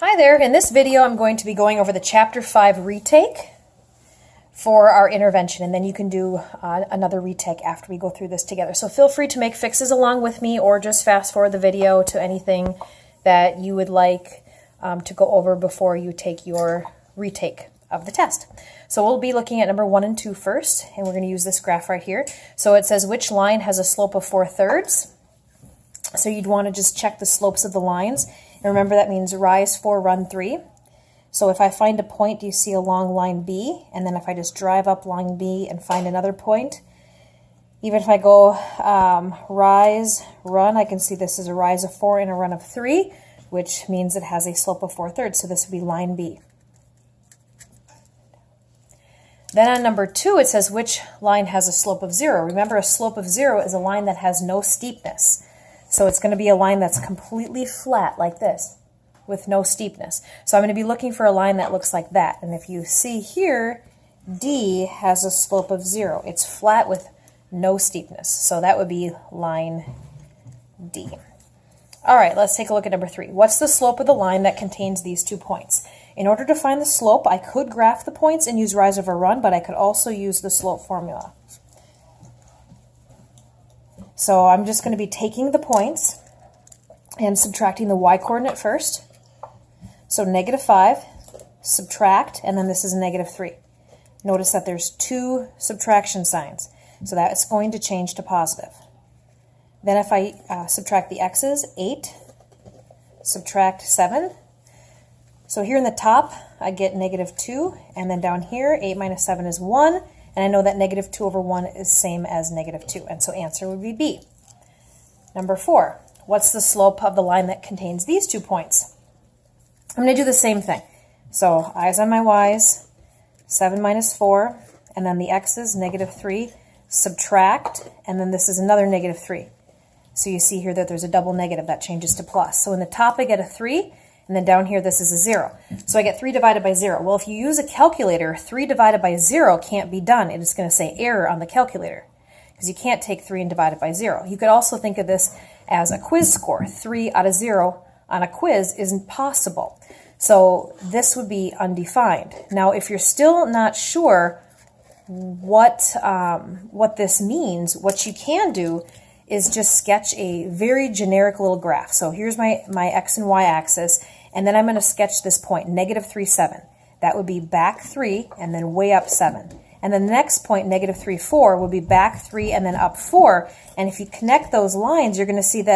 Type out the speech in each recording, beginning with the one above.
Hi there, in this video I'm going to be going over the Chapter 5 retake for our intervention, and then you can do another retake after we go through this together. So feel free to make fixes along with me or just fast forward the video to anything that you would like to go over before you take your retake of the test. So we'll be looking at number 1 and 2 first, and we're going to use this graph right here. So it says which line has a slope of 4/3. So you'd want to just check the slopes of the lines. And remember, that means rise 4, run 3. So if I find a point, do you see along line B? And then if I just drive up line B and find another point, even if I go rise, run, I can see this is a rise of 4 and a run of 3, which means it has a slope of 4/3. So this would be line B. Then on number 2, it says which line has a slope of 0. Remember, a slope of 0 is a line that has no steepness. So it's going to be a line that's completely flat like this with no steepness. So I'm going to be looking for a line that looks like that. And if you see here, D has a slope of 0. It's flat with no steepness. So that would be line D. All right, let's take a look at number 3. What's the slope of the line that contains these 2 points? In order to find the slope, I could graph the points and use rise over run, but I could also use the slope formula. So I'm just going to be taking the points and subtracting the y-coordinate first. So -5, subtract, and then this is -3. Notice that there's 2 subtraction signs, so that's going to change to positive. Then if I subtract the x's, 8, subtract 7. So here in the top, I get -2, and then down here, 8 minus 7 is 1. And I know that -2 over 1 is same as -2, and so answer would be B. Number 4, what's the slope of the line that contains these 2 points? I'm going to do the same thing. So eyes on my y's, 7 minus 4, and then the x's, -3, subtract, and then this is another -3. So you see here that there's a double negative that changes to plus. So in the top I get a 3, and then down here, this is a 0. So I get 3 divided by 0. Well, if you use a calculator, 3 divided by 0 can't be done. It is going to say error on the calculator because you can't take 3 and divide it by 0. You could also think of this as a quiz score. 3 out of 0 on a quiz isn't possible. So this would be undefined. Now, if you're still not sure what this means, what you can do is just sketch a very generic little graph. So here's my x and y axis, and then I'm going to sketch this point, -3, 7. That would be back 3 and then way up 7. And then the next point, -3, 4, would be back 3 and then up 4. And if you connect those lines, you're going to see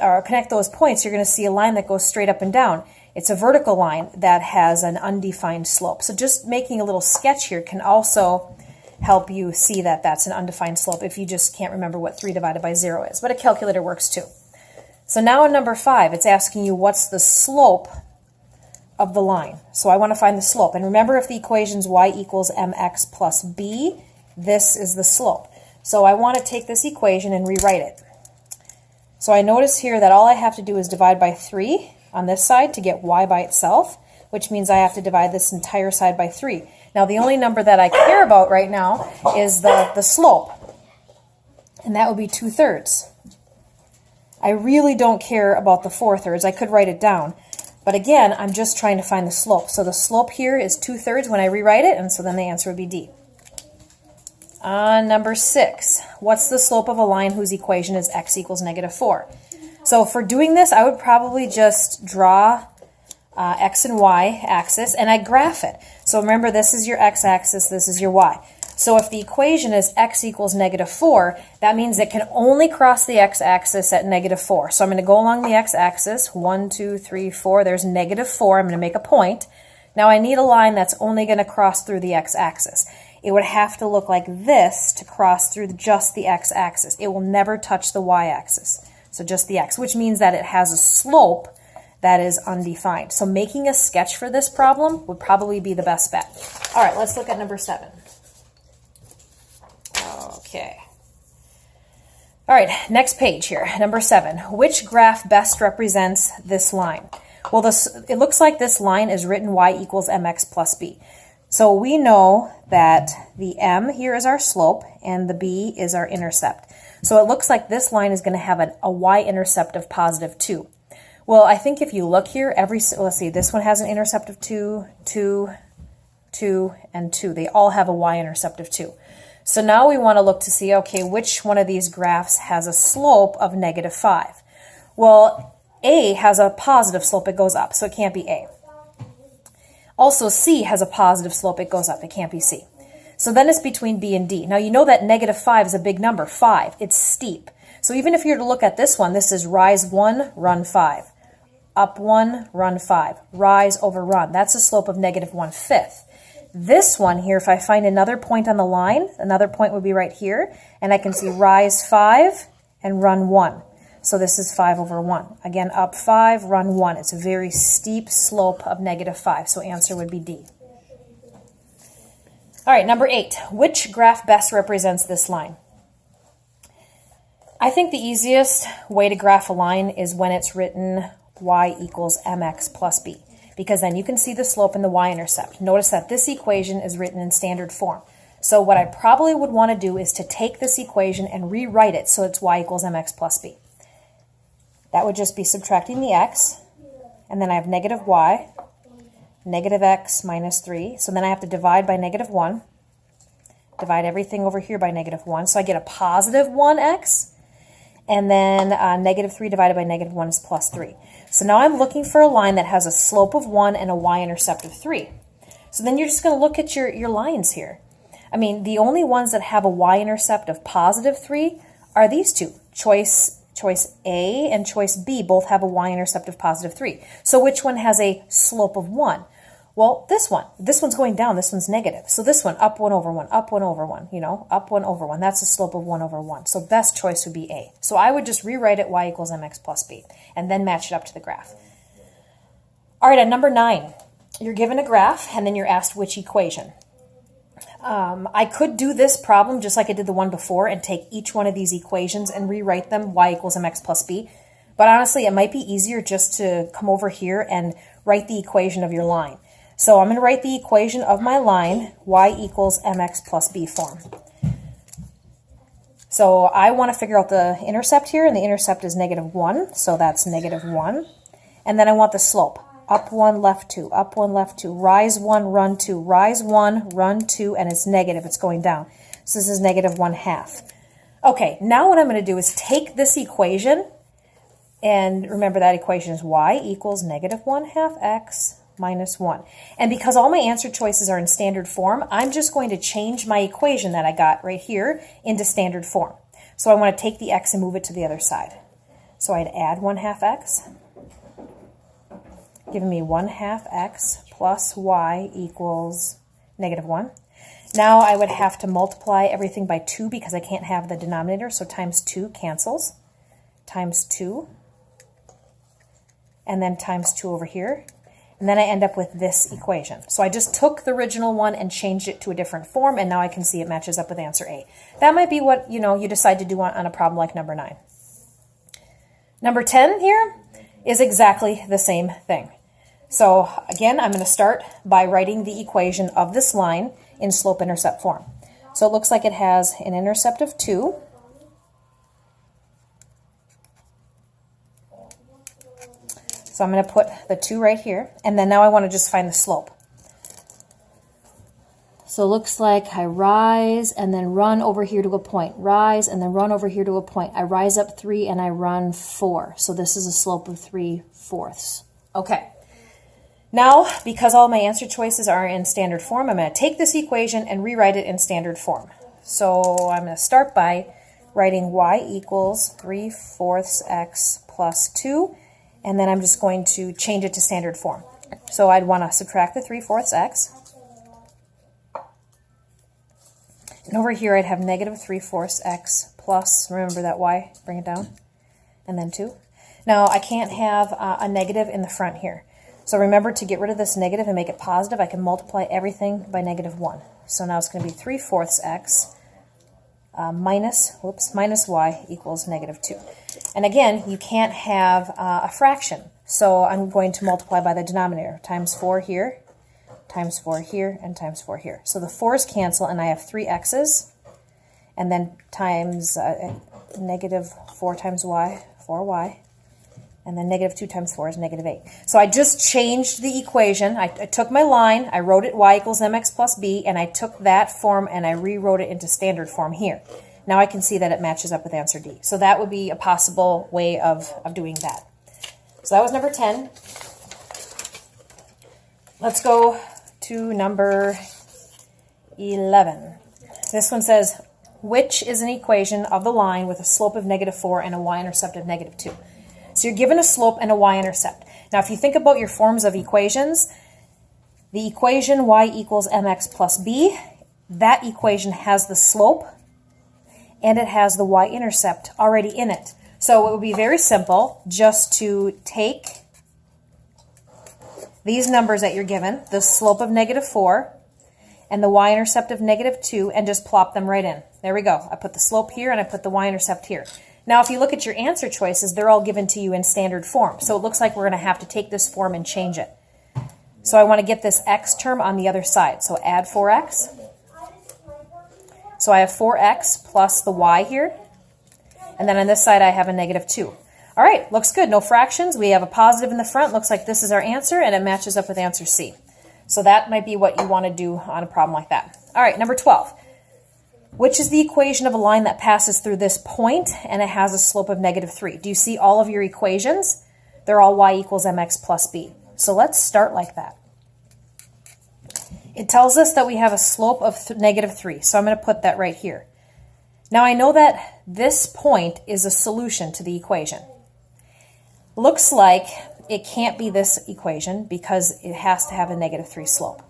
or connect those points, you're going to see a line that goes straight up and down. It's a vertical line that has an undefined slope. So just making a little sketch here can also help you see that that's an undefined slope if you just can't remember what 3 divided by 0 is. But a calculator works too. So now in number 5, it's asking you what's the slope of the line. So I want to find the slope. And remember, if the equation's y equals mx plus b, this is the slope. So I want to take this equation and rewrite it. So I notice here that all I have to do is divide by 3 on this side to get y by itself, which means I have to divide this entire side by 3. Now, the only number that I care about right now is the slope, and that would be 2/3. I really don't care about the 4/3. I could write it down, but again, I'm just trying to find the slope. So the slope here is 2/3 when I rewrite it, and so then the answer would be D. Number 6, what's the slope of a line whose equation is x equals -4? So for doing this, I would probably just draw x and y axis, and I graph it. So remember, this is your x-axis, this is your y. So if the equation is x equals -4, that means it can only cross the x-axis at -4. So I'm going to go along the x-axis, 1, 2, 3, 4, there's -4, I'm going to make a point. Now I need a line that's only going to cross through the x-axis. It would have to look like this to cross through just the x-axis. It will never touch the y-axis, so just the x, which means that it has a slope that is undefined. So making a sketch for this problem would probably be the best bet. All right, let's look at number 7. Okay. All right, next page here, number 7. Which graph best represents this line? Well, it looks like this line is written y equals mx plus b. So we know that the m here is our slope and the b is our intercept. So it looks like this line is going to have a y-intercept of +2. Well, I think if you look here, let's see, this one has an intercept of 2, 2, 2, and 2. They all have a y-intercept of 2. So now we want to look to see, okay, which one of these graphs has a slope of -5? Well, A has a positive slope, it goes up, so it can't be A. Also, C has a positive slope, it goes up, it can't be C. So then it's between B and D. Now you know that -5 is a big number, 5. It's steep. So even if you were to look at this one, this is rise 1, run 5. Up 1, run 5. Rise over run. That's a slope of -1/5. This one here, if I find another point on the line, another point would be right here, and I can see rise 5 and run 1. So this is 5 over 1. Again, up 5, run 1. It's a very steep slope of -5, so answer would be D. All right, number 8. Which graph best represents this line? I think the easiest way to graph a line is when it's written y equals mx plus b, because then you can see the slope and the y-intercept. Notice that this equation is written in standard form. So what I probably would want to do is to take this equation and rewrite it so it's y equals mx plus b. That would just be subtracting the x, and then I have negative y, negative x minus 3. So then I have to divide by -1, divide everything over here by -1. So I get a positive 1x, and then -3 divided by -1 is plus 3. So now I'm looking for a line that has a slope of 1 and a y-intercept of 3. So then you're just going to look at your lines here. I mean, the only ones that have a y-intercept of positive 3 are these two. Choice A and choice B both have a y-intercept of positive 3. So which one has a slope of 1? Well, this one. This one's going down. This one's negative. So this one, up 1 over 1, up 1 over 1, up 1 over 1. That's a slope of 1 over 1. So best choice would be A. So I would just rewrite it y equals mx plus b, and then match it up to the graph. All right, at number 9, you're given a graph, and then you're asked which equation. I could do this problem just like I did the one before and take each one of these equations and rewrite them y equals mx plus b. But honestly, it might be easier just to come over here and write the equation of your line. So I'm going to write the equation of my line, y equals mx plus b form. So I want to figure out the intercept here, and the intercept is -1, so that's -1. And then I want the slope. Up 1, left 2, up 1, left 2, rise 1, run 2, rise 1, run 2, and it's negative, it's going down. So this is -1/2. Okay, now what I'm going to do is take this equation, and remember that equation is y equals -1/2 x minus 1. And because all my answer choices are in standard form, I'm just going to change my equation that I got right here into standard form. So I want to take the x and move it to the other side. So I'd add 1/2 x, giving me 1/2 x plus y equals -1. Now I would have to multiply everything by 2 because I can't have the denominator, so times 2 cancels, times 2, and then times 2 over here. And then I end up with this equation. So I just took the original one and changed it to a different form, and now I can see it matches up with answer A. That might be what you decide to do on a problem like number 9. Number 10 here is exactly the same thing. So again, I'm going to start by writing the equation of this line in slope-intercept form. So it looks like it has an intercept of 2. So I'm going to put the 2 right here, and then now I want to just find the slope. So it looks like I rise and then run over here to a point, rise and then run over here to a point. I rise up 3 and I run 4. So this is a slope of 3/4. Okay. Now, because all my answer choices are in standard form, I'm going to take this equation and rewrite it in standard form. So I'm going to start by writing y equals 3/4 x plus 2, and then I'm just going to change it to standard form. So I'd want to subtract the 3/4 x. And over here I'd have -3/4 x plus, remember that y, bring it down, and then 2. Now I can't have a negative in the front here. So remember, to get rid of this negative and make it positive, I can multiply everything by -1. So now it's going to be 3/4 x minus y equals -2. And again, you can't have a fraction. So I'm going to multiply by the denominator. Times 4 here, times 4 here, and times 4 here. So the 4's cancel, and I have 3 x's. And then times -4 times y, 4y. And then negative 2 times 4 is negative 8. So I just changed the equation. I took my line, I wrote it y equals mx plus b, and I took that form and I rewrote it into standard form here. Now I can see that it matches up with answer D. So that would be a possible way of doing that. So that was number 10. Let's go to number 11. This one says, which is an equation of the line with a slope of negative 4 and a y-intercept of negative 2? So you're given a slope and a y-intercept. Now if you think about your forms of equations, the equation y equals mx plus b, that equation has the slope and it has the y-intercept already in it. So it would be very simple just to take these numbers that you're given, the slope of negative 4 and the y-intercept of negative 2, and just plop them right in. There we go. I put the slope here and I put the y-intercept here. Now, if you look at your answer choices, they're all given to you in standard form. So it looks like we're going to have to take this form and change it. So I want to get this x term on the other side. So add 4x. So I have 4x plus the y here. And then on this side, I have a negative 2. All right, looks good. No fractions. We have a positive in the front. Looks like this is our answer, and it matches up with answer C. So that might be what you want to do on a problem like that. All right, number 12. Which is the equation of a line that passes through this point and it has a slope of negative 3? Do you see all of your equations? They're all y equals mx plus b. So let's start like that. It tells us that we have a slope of negative 3, so I'm going to put that right here. Now I know that this point is a solution to the equation. Looks like it can't be this equation because it has to have a negative 3 slope.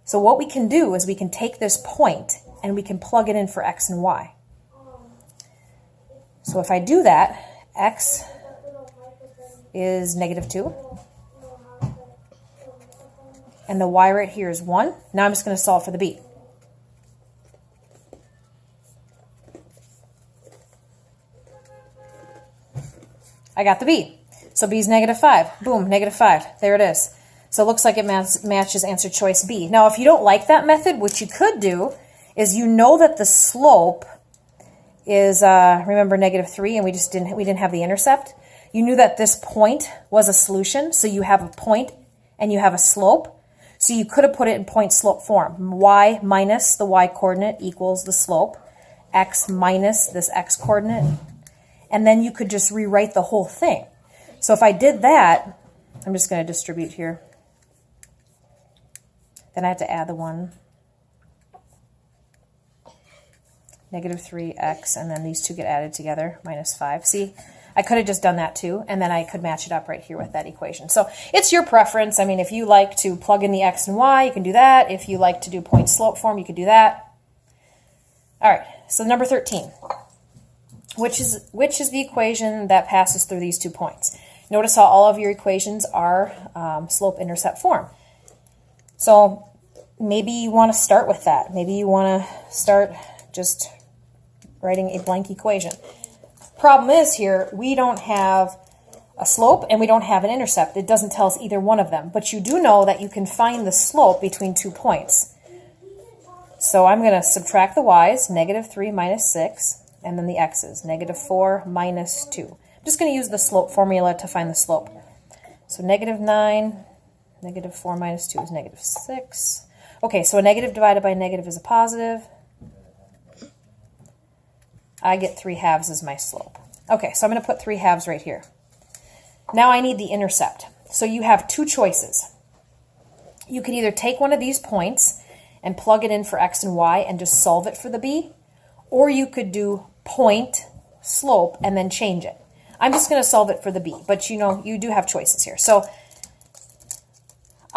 So what we can do is we can take this point and we can plug it in for x and y. So if I do that, x is negative 2. And the y right here is 1. Now I'm just going to solve for the b. I got the b. So b is negative 5. Boom, negative 5. There it is. So it looks like it matches answer choice B. Now, if you don't like that method, what you could do is you know that the slope is, remember, negative 3, and we didn't have the intercept. You knew that this point was a solution, so you have a point and you have a slope. So you could have put it in point-slope form. Y minus the y-coordinate equals the slope, x minus this x-coordinate, and then you could just rewrite the whole thing. So if I did that, I'm just going to distribute here. Then I have to add the 1. Negative 3x, and then these two get added together, minus 5. See, I could have just done that too, and then I could match it up right here with that equation. So it's your preference. I mean, if you like to plug in the x and y, you can do that. If you like to do point-slope form, you could do that. All right, so number 13. Which is the equation that passes through these 2 points? Notice how all of your equations are slope-intercept form. So maybe you want to start with that. Maybe you want to start just writing a blank equation. Problem is here, we don't have a slope and we don't have an intercept. It doesn't tell us either one of them. But you do know that you can find the slope between 2 points. So I'm going to subtract the y's, negative 3 minus 6, and then the x's, negative 4 minus 2. I'm just going to use the slope formula to find the slope. So negative 9, negative 4 minus 2 is negative 6. Okay, so a negative divided by a negative is a positive. I get 3/2 as my slope. Okay, so I'm going to put 3/2 right here. Now I need the intercept. So you have 2 choices. You can either take one of these points and plug it in for x and y and just solve it for the b, or you could do point, slope, and then change it. I'm just going to solve it for the b, but you know, you do have choices here. So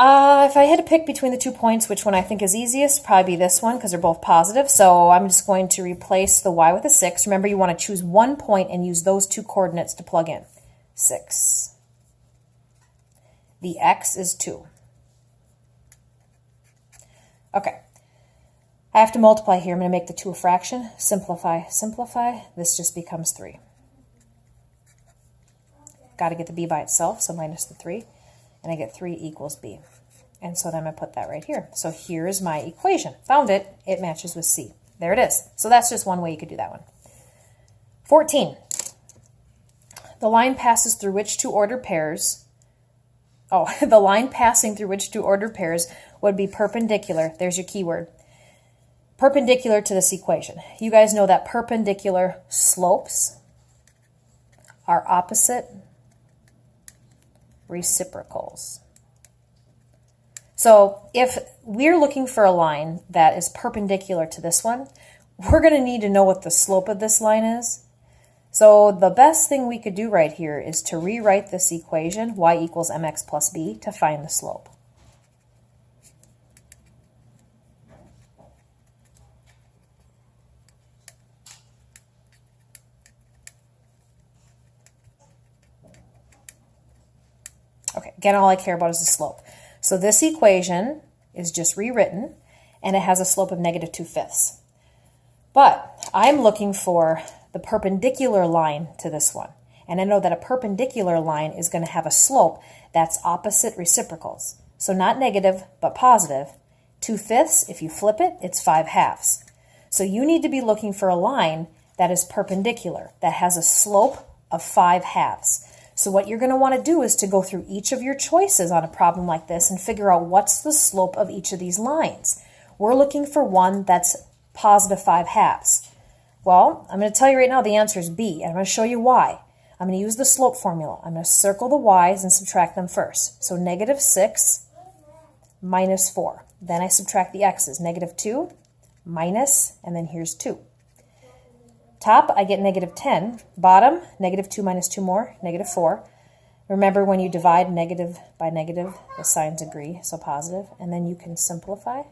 if I had to pick between the 2 points, which one I think is easiest, probably be this one because they're both positive. So I'm just going to replace the y with a 6. Remember, you want to choose one point and use those 2 coordinates to plug in. 6. The x is 2. Okay. I have to multiply here. I'm going to make the 2 a fraction. Simplify, simplify. This just becomes 3. Got to get the b by itself, so minus the 3. And I get 3 equals b. And so then I put that right here. So here is my equation. Found it. It matches with C. There it is. So that's just one way you could do that one. 14. The line passes through which two ordered pairs? Oh, the line passing through which two ordered pairs would be perpendicular. There's your keyword. Perpendicular to this equation. You guys know that perpendicular slopes are opposite reciprocals. So if we're looking for a line that is perpendicular to this one, we're going to need to know what the slope of this line is. So the best thing we could do right here is to rewrite this equation, y equals mx plus b, to find the slope. Okay, again, all I care about is the slope. So this equation is just rewritten, and it has a slope of negative 2/5. But I'm looking for the perpendicular line to this one. And I know that a perpendicular line is going to have a slope that's opposite reciprocals. So not negative, but positive. 2/5, if you flip it, it's 5/2. So you need to be looking for a line that is perpendicular, that has a slope of 5/2. So what you're going to want to do is to go through each of your choices on a problem like this and figure out what's the slope of each of these lines. We're looking for one that's positive 5/2. Well, I'm going to tell you right now the answer is B, and I'm going to show you why. I'm going to use the slope formula. I'm going to circle the y's and subtract them first. So negative 6 minus 4. Then I subtract the x's. Negative 2 minus, and then here's 2. Top, I get negative 10. Bottom, negative 2 minus 2 more, negative 4. Remember, when you divide negative by negative, the signs agree, so positive. And then you can simplify.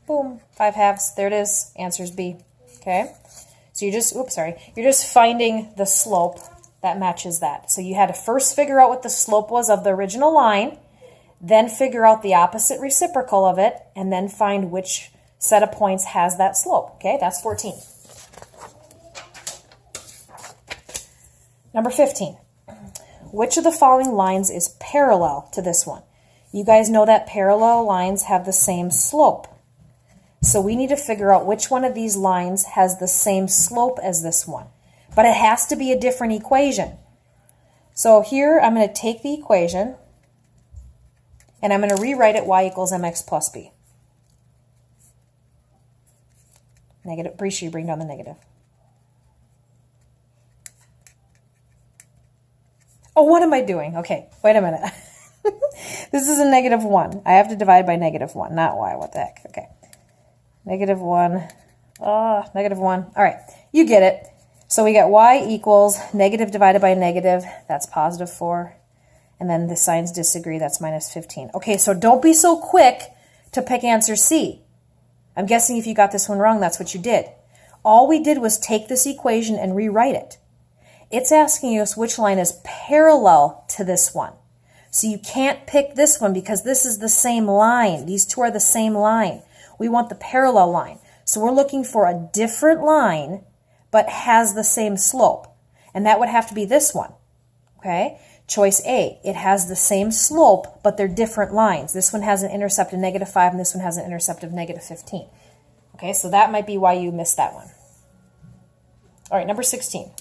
Boom, 5/2. There it is. Answer is B. Okay? So you're just finding the slope that matches that. So you had to first figure out what the slope was of the original line, then figure out the opposite reciprocal of it, and then find which set of points has that slope. Okay, that's 14. Number 15. Which of the following lines is parallel to this one? You guys know that parallel lines have the same slope. So we need to figure out which one of these lines has the same slope as this one. But it has to be a different equation. So here I'm going to take the equation and I'm going to rewrite it y equals mx plus b. Negative, pretty sure you bring down the negative. Oh, what am I doing? Okay, wait a minute. This is a negative 1. I have to divide by negative 1, not y. What the heck? Okay. Negative 1. Oh, negative 1. All right, you get it. So we got y equals negative divided by negative. That's positive 4. And then the signs disagree. That's minus 15. Okay, so don't be so quick to pick answer C. I'm guessing if you got this one wrong, that's what you did. All we did was take this equation and rewrite it. It's asking us which line is parallel to this one. So you can't pick this one because this is the same line. These two are the same line. We want the parallel line. So we're looking for a different line, but has the same slope. And that would have to be this one. Okay? Choice A, it has the same slope, but they're different lines. This one has an intercept of negative 5, and this one has an intercept of negative 15. Okay, so that might be why you missed that one. All right, number 16.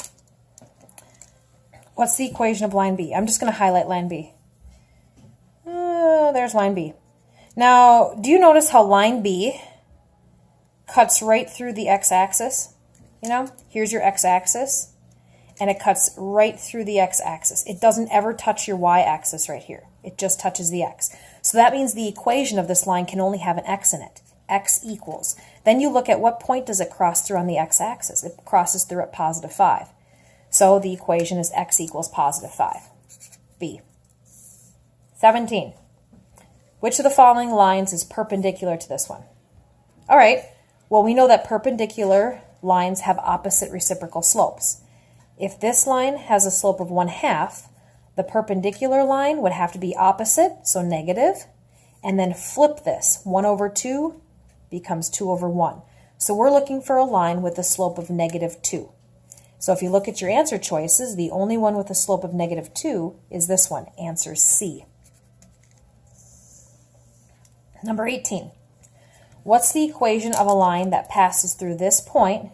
What's the equation of line B? I'm just going to highlight line B. There's line B. Now, do you notice how line B cuts right through the x-axis? You know, here's your x-axis, and it cuts right through the x-axis. It doesn't ever touch your y-axis right here. It just touches the x. So that means the equation of this line can only have an x in it. X equals. Then you look at what point does it cross through on the x-axis. It crosses through at positive 5. So the equation is x equals positive 5. B. 17. Which of the following lines is perpendicular to this one? All right. Well, we know that perpendicular lines have opposite reciprocal slopes. If this line has a slope of 1/2, the perpendicular line would have to be opposite, so negative, and then flip this. 1/2 becomes 2/1. So we're looking for a line with a slope of negative 2. So if you look at your answer choices, the only one with a slope of negative 2 is this one, answer C. Number 18. What's the equation of a line that passes through this point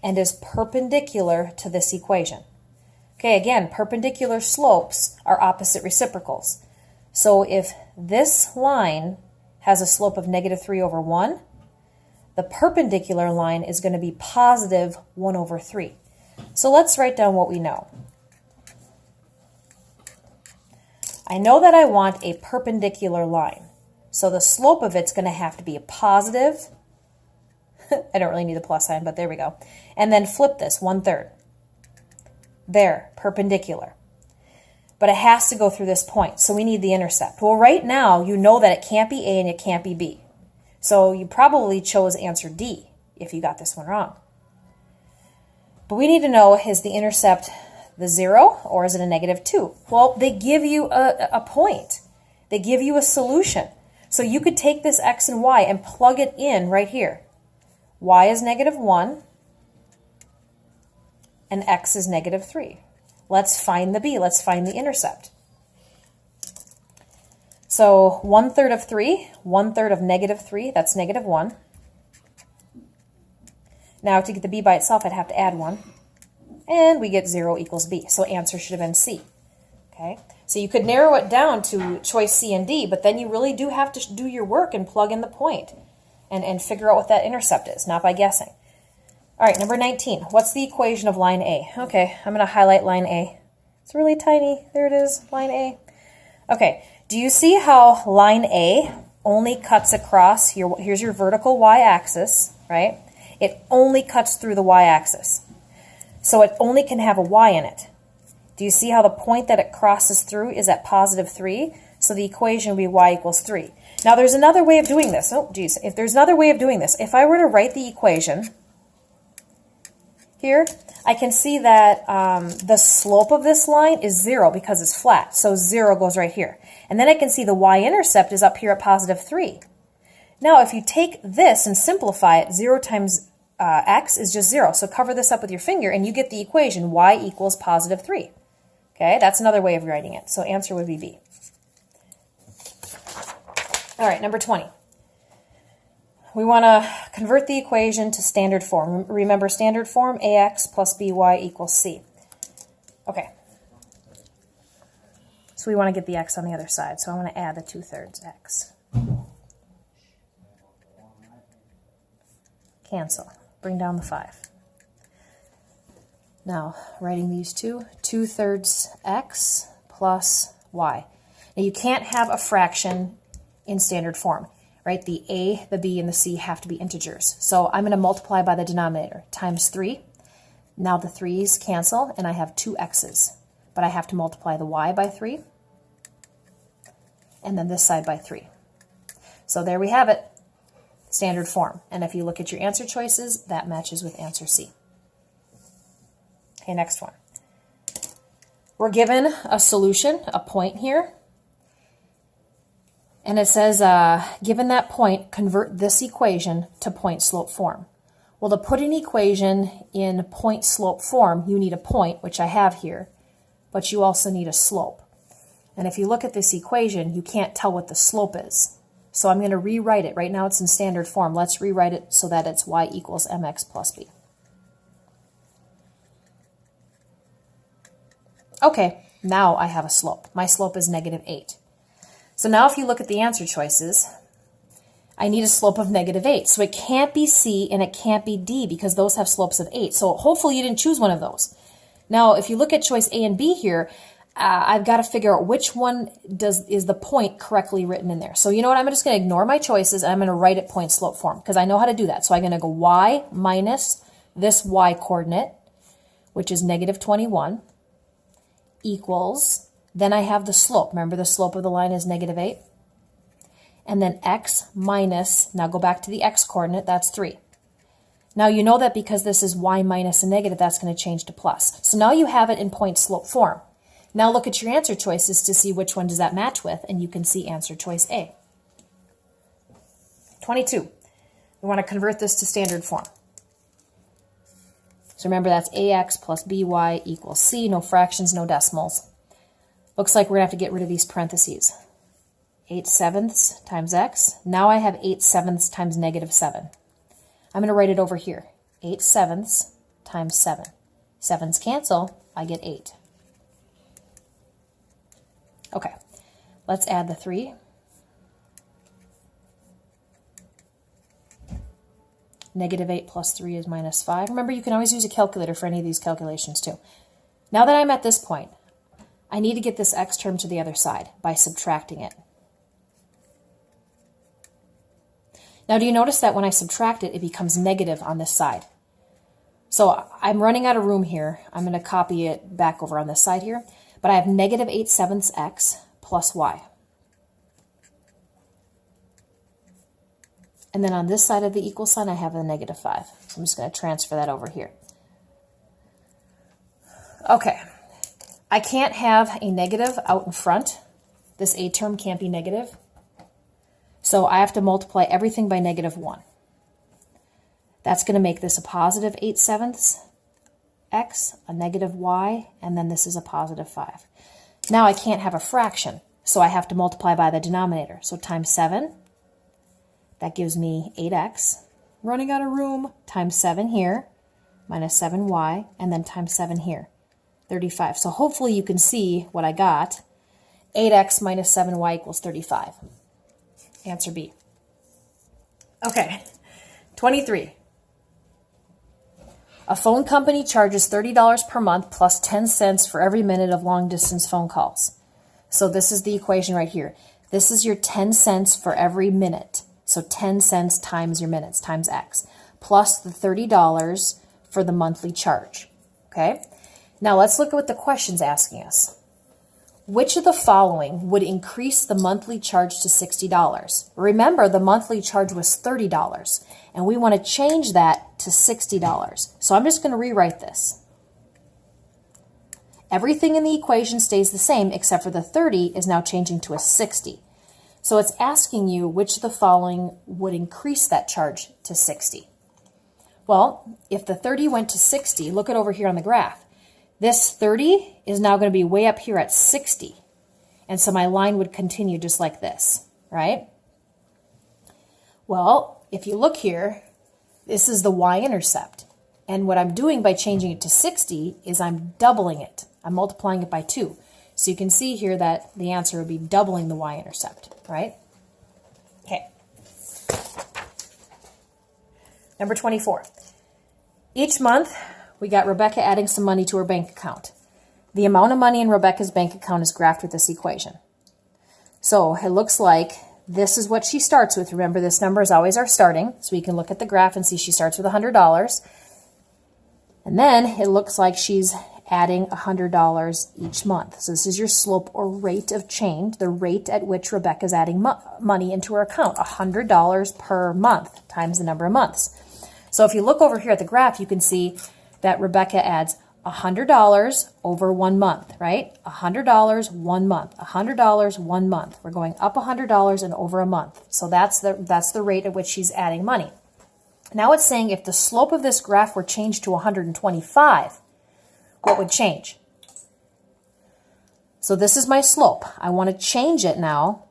and is perpendicular to this equation. Okay, again, perpendicular slopes are opposite reciprocals. So if this line has a slope of -3/1, the perpendicular line is going to be positive 1/3. So let's write down what we know. I know that I want a perpendicular line. So the slope of it's going to have to be a positive. I don't really need the plus sign, but there we go. And then flip this, 1/3. There, perpendicular. But it has to go through this point, so we need the intercept. Well, right now, you know that it can't be A and it can't be B. So you probably chose answer D if you got this one wrong. But we need to know, is the intercept the 0 or is it a -2? Well, they give you a point. They give you a solution. So you could take this x and y and plug it in right here. Y is -1 and x is -3. Let's find the b. Let's find the intercept. So 1/3 of 3, 1/3 of -3, that's -1. Now to get the b by itself, I'd have to add 1. And we get 0 equals b. So answer should have been C. Okay, so you could narrow it down to choice C and D, but then you really do have to do your work and plug in the point and figure out what that intercept is, not by guessing. All right, number 19. What's the equation of line A? Okay, I'm going to highlight line A. It's really tiny. There it is, line A. Okay, do you see how line A only cuts across, here's your vertical y-axis, right? It only cuts through the y-axis. So it only can have a y in it. Do you see how the point that it crosses through is at +3? So the equation would be y equals 3. Now there's another way of doing this. Oh, geez. If there's another way of doing this, if I were to write the equation here, I can see that the slope of this line is 0 because it's flat. So 0 goes right here. And then I can see the y-intercept is up here at +3. Now if you take this and simplify it, 0 times x is just 0. So cover this up with your finger and you get the equation y equals +3. Okay, that's another way of writing it. So answer would be B. All right, number 20. We want to convert the equation to standard form. Remember standard form, ax plus by equals c. Okay. So we want to get the x on the other side. So I'm going to add the 2/3 x. Cancel. Bring down the 5. Now, writing these two, 2/3 x plus y. Now, you can't have a fraction in standard form, right? The a, the b, and the c have to be integers. So I'm going to multiply by the denominator, times 3. Now the 3's cancel, and I have 2 x's. But I have to multiply the y by 3, and then this side by 3. So there we have it, standard form. And if you look at your answer choices, that matches with answer C. Okay, next one. We're given a solution, a point here. And it says, given that point, convert this equation to point-slope form. Well, to put an equation in point-slope form, you need a point, which I have here, but you also need a slope. And if you look at this equation, you can't tell what the slope is. So I'm going to rewrite it. Right now it's in standard form. Let's rewrite it so that it's y equals mx plus b. Okay, now I have a slope. My slope is -8. So now if you look at the answer choices, I need a slope of -8. So it can't be C and it can't be D because those have slopes of 8. So hopefully you didn't choose one of those. Now if you look at choice A and B here, I've got to figure out which one is the point correctly written in there. So you know what, I'm just going to ignore my choices and I'm going to write it point slope form because I know how to do that. So I'm going to go y minus this y coordinate, which is -21, equals, then I have the slope. Remember the slope of the line is -8. And then x minus, now go back to the x coordinate, that's 3. Now you know that because this is y minus a negative, that's going to change to plus. So now you have it in point slope form. Now look at your answer choices to see which one does that match with, and you can see answer choice A. 22. We want to convert this to standard form. So remember that's ax plus by equals c, no fractions, no decimals. Looks like we're going to have to get rid of these parentheses. 8/7 times x. Now I have 8/7 times -7. I'm going to write it over here. 8/7 times 7. 7's cancel, I get 8. Okay, let's add the 3. Negative 8 plus 3 is minus 5. Remember, you can always use a calculator for any of these calculations too. Now that I'm at this point, I need to get this x term to the other side by subtracting it. Now, do you notice that when I subtract it, it becomes negative on this side? So I'm running out of room here. I'm going to copy it back over on this side here. But I have negative 8/7 x plus y. And then on this side of the equal sign, I have a negative 5. So I'm just going to transfer that over here. Okay. I can't have a negative out in front. This a term can't be negative. So I have to multiply everything by negative 1. That's going to make this a positive 8/7 x, a negative y, and then this is a positive 5. Now I can't have a fraction, so I have to multiply by the denominator. So times 7, that gives me 8x. Running out of room, times 7 here, minus 7y, and then times 7 here, 35. So hopefully you can see what I got. 8x minus 7y equals 35. Answer B. Okay, 23. A phone company charges $30 per month plus 10 cents for every minute of long-distance phone calls. So this is the equation right here. This is your 10 cents for every minute. So 10 cents times your minutes, times x, plus the $30 for the monthly charge. Okay? Now let's look at what the question's asking us. Which of the following would increase the monthly charge to $60? Remember, the monthly charge was $30, and we want to change that to $60. So I'm just going to rewrite this. Everything in the equation stays the same, except for the 30 is now changing to a 60. So it's asking you which of the following would increase that charge to 60. Well, if the 30 went to 60, look at over here on the graph. This 30 is now going to be way up here at 60. And so my line would continue just like this, right? Well, if you look here, this is the y-intercept. And what I'm doing by changing it to 60 is I'm doubling it. I'm multiplying it by 2. So you can see here that the answer would be doubling the y-intercept, right? Okay. Number 24. Each month, we got Rebecca adding some money to her bank account. The amount of money in Rebecca's bank account is graphed with this equation. So it looks like this is what she starts with. Remember, this number is always our starting. So we can look at the graph and see she starts with $100. And then it looks like she's adding $100 each month. So this is your slope or rate of change, the rate at which Rebecca's adding money into her account, $100 per month times the number of months. So if you look over here at the graph, you can see that Rebecca adds $100 over 1 month, right? $100 1 month, $100 1 month. We're going up $100 and over a month. So that's the rate at which she's adding money. Now it's saying if the slope of this graph were changed to 125, what would change? So this is my slope. I want to change it now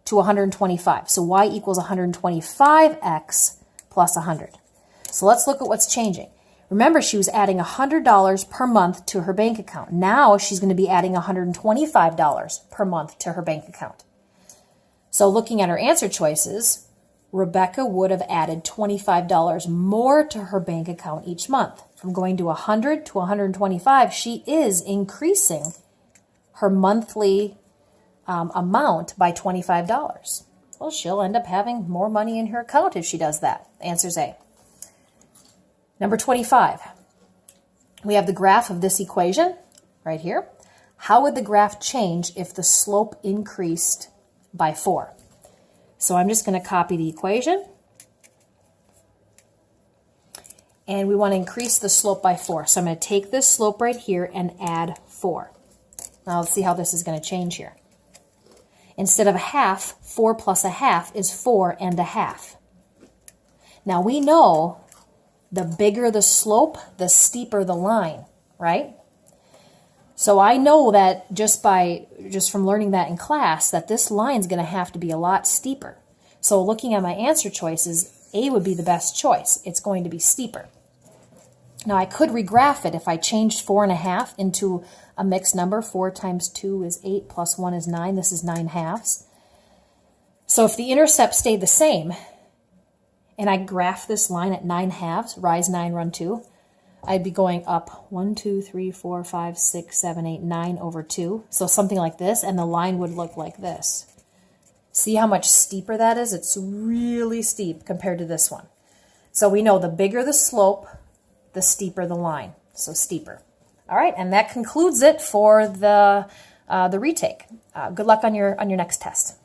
to 125. So y equals 125x plus 100. So let's look at what's changing. Remember, she was adding $100 per month to her bank account. Now she's going to be adding $125 per month to her bank account. So looking at her answer choices, Rebecca would have added $25 more to her bank account each month. From going to 100 to 125, she is increasing her monthly amount by $25. Well, she'll end up having more money in her account if she does that. Answer's A. Number 25, we have the graph of this equation right here. How would the graph change if the slope increased by 4? So I'm just going to copy the equation. And we want to increase the slope by 4. So I'm going to take this slope right here and add 4. Now let's see how this is going to change here. Instead of a half, 4 plus a half is 4 and a half. Now we know the bigger the slope, the steeper the line, right? So I know that just from learning that in class, that this line is going to have to be a lot steeper. So looking at my answer choices, A would be the best choice. It's going to be steeper. Now I could regraph it if I changed 4.5 into a mixed number. 4 times 2 is 8 plus 1 is 9. This is 9/2. So if the intercept stayed the same, and I graph this line at 9/2, rise 9, run 2, I'd be going up 1, 2, 3, 4, 5, 6, 7, 8, 9 over 2. So something like this, and the line would look like this. See how much steeper that is? It's really steep compared to this one. So we know the bigger the slope, the steeper the line. So steeper. All right, and that concludes it for the retake. Good luck on your next test.